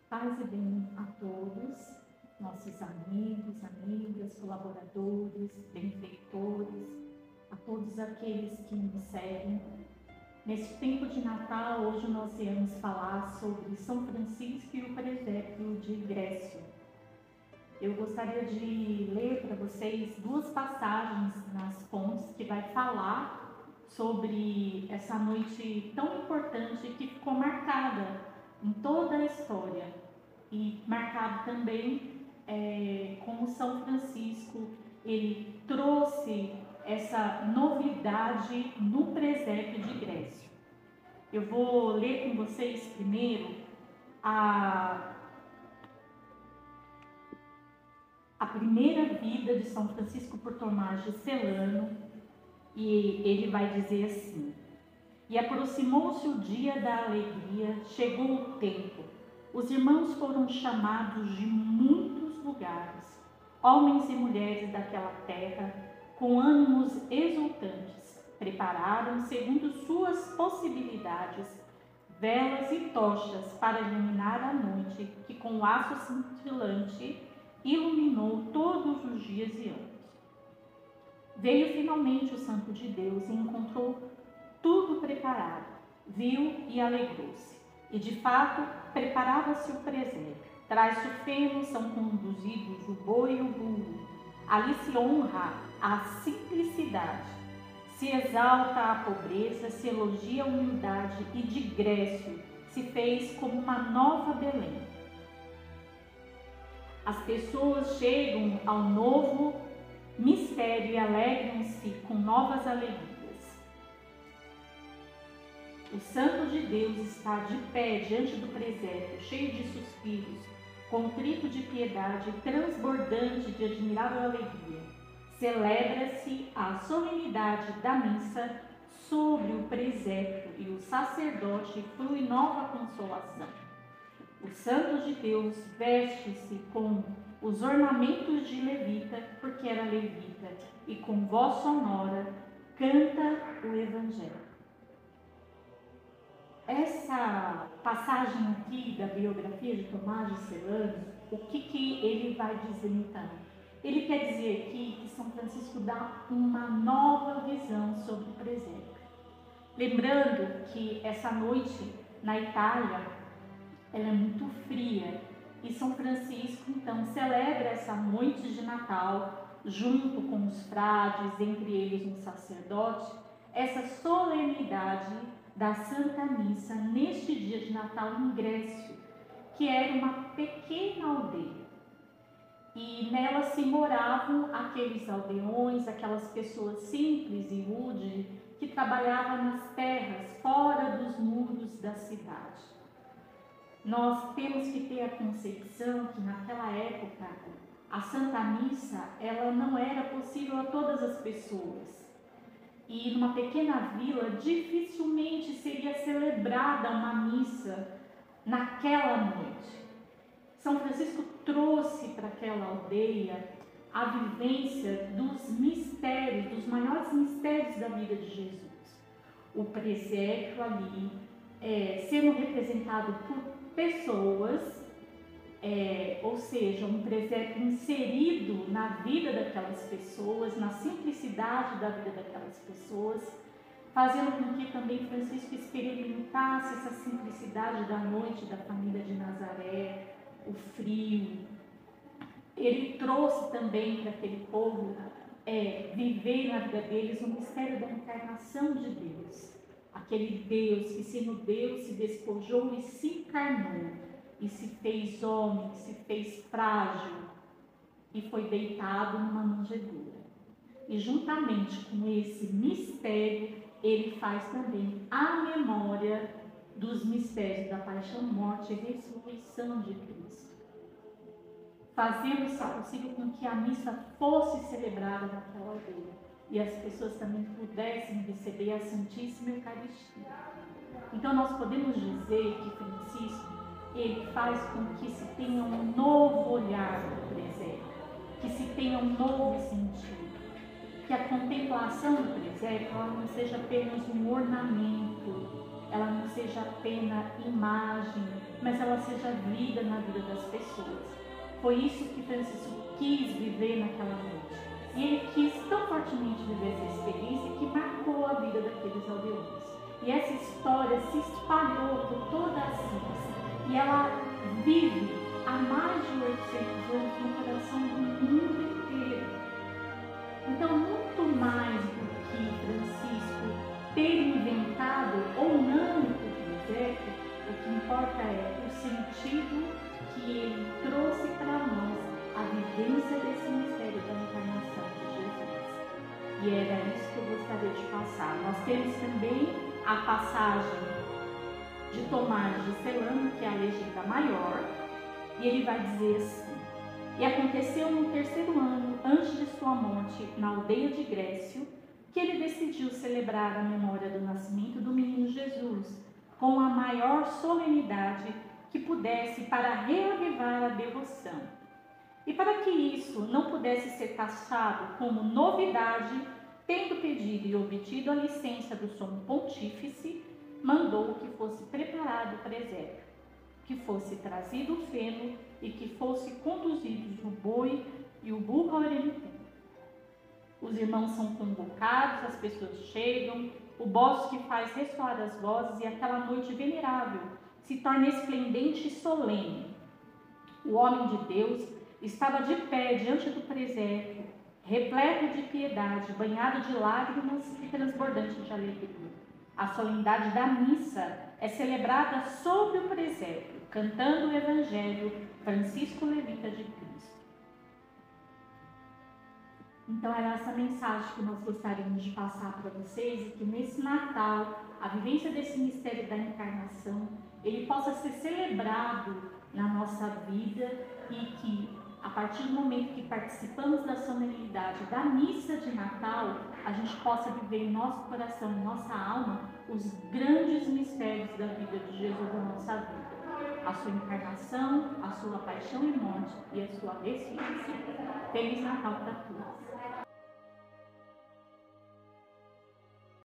Paz e bem a todos, nossos amigos, amigas, colaboradores, benfeitores, a todos aqueles que nos seguem. Neste tempo de Natal, hoje nós iremos falar sobre São Francisco e o presépio de Grécio. Eu gostaria de ler para vocês duas passagens nas fontes que vai falar sobre essa noite tão importante que ficou marcada em toda a história e marcado também como São Francisco ele trouxe essa novidade no presépio de Grécio. Eu vou ler com vocês primeiro a primeira vida de São Francisco por Tomás de Celano, e ele vai dizer assim: e aproximou-se o dia da alegria, chegou o tempo. Os irmãos foram chamados de muitos lugares, homens e mulheres daquela terra, com ânimos exultantes, prepararam, segundo suas possibilidades, velas e tochas para iluminar a noite que com aço cintilante iluminou todos os dias e anos. Veio finalmente o Santo de Deus e encontrou tudo preparado, viu e alegrou-se. E de fato, preparava-se o presépio. Traz-se o feno, são conduzidos o boi e o burro. Ali se honra a simplicidade, se exalta a pobreza, se elogia a humildade e de Grécio se fez como uma nova Belém. As pessoas chegam ao novo mistério e alegram-se com novas alegrias. O Santo de Deus está de pé diante do presépio, cheio de suspiros, contrito de piedade, transbordante de admirável alegria. Celebra-se a solenidade da missa sobre o presépio e o sacerdote flui nova consolação. O Santo de Deus veste-se com os ornamentos de levita, porque era levita, e com voz sonora canta o Evangelho. Essa passagem aqui da biografia de Tomás de Celano, o que ele vai dizer então? Ele quer dizer aqui que São Francisco dá uma nova visão sobre o presépio. Lembrando que essa noite na Itália ela é muito fria e São Francisco então celebra essa noite de Natal junto com os frades, entre eles um sacerdote, essa solenidade da Santa Missa neste dia de Natal em Grécio, que era uma pequena aldeia. E nela se moravam aqueles aldeões, aquelas pessoas simples e rudes que trabalhavam nas terras fora dos muros da cidade. Nós temos que ter a concepção que naquela época a Santa Missa ela não era possível a todas as pessoas. E numa pequena vila dificilmente seria celebrada uma missa naquela noite. São Francisco trouxe para aquela aldeia a vivência dos mistérios, dos maiores mistérios da vida de Jesus. O presépio ali sendo representado por pessoas, ou seja, um presépio inserido na vida daquelas pessoas, na simplicidade da vida daquelas pessoas, fazendo com que também Francisco experimentasse essa simplicidade da noite da família de Nazaré, o frio. Ele trouxe também para aquele povo viver na vida deles o mistério da encarnação de Deus. Aquele Deus que, sendo Deus, se despojou e se encarnou, e se fez homem, se fez frágil, e foi deitado numa manjedoura. E juntamente com esse mistério, ele faz também a memória dos mistérios da paixão, morte e ressurreição de Cristo, fazendo isso possível com que a missa fosse celebrada naquela aldeia e as pessoas também pudessem receber a Santíssima Eucaristia. Então nós podemos dizer que Francisco ele faz com que se tenha um novo olhar do presépio, que se tenha um novo sentido, que a contemplação do presépio ela não seja apenas um ornamento, ela não seja apenas imagem, mas ela seja vida na vida das pessoas. Foi isso que Francisco quis viver naquela noite. E ele quis tão fortemente viver essa experiência que marcou a vida daqueles aldeões. E essa história se espalhou por toda a Síria. E ela vive há mais de 800 anos no coração do mundo inteiro. Então, muito mais do que Francisco ter inventado ou não o presépio, o que importa é o sentido que ele trouxe para nós, a vivência desse mistério da encarnação de Jesus. E era isso que eu gostaria de passar. Nós temos também a passagem de Tomás de Celano, que é a legenda maior, e ele vai dizer assim: e aconteceu no 3º ano, antes de sua morte, na aldeia de Grécio, que ele decidiu celebrar a memória do nascimento do menino Jesus com a maior solenidade que pudesse para reavivar a devoção. E para que isso não pudesse ser taxado como novidade, tendo pedido e obtido a licença do sumo pontífice, mandou que fosse preparado o presépio, que fosse trazido o feno e que fosse conduzidos o boi e o burro ao eremiteiro. Os irmãos são convocados, as pessoas chegam, o bosque faz ressoar as vozes e aquela noite venerável se torna esplendente e solene. O homem de Deus estava de pé diante do presépio, repleto de piedade, banhado de lágrimas e transbordante de alegria. A solenidade da missa é celebrada sobre o presépio, cantando o Evangelho Francisco Levita de Cristo. Então era essa mensagem que nós gostaríamos de passar para vocês, e que nesse Natal, a vivência desse mistério da encarnação, ele possa ser celebrado na nossa vida, e que a partir do momento que participamos da solenidade da missa de Natal, a gente possa viver em nosso coração, em nossa alma, os grandes mistérios da vida de Jesus na nossa vida. A sua encarnação, a sua paixão e morte e a sua ressurreição. Feliz Natal para todos!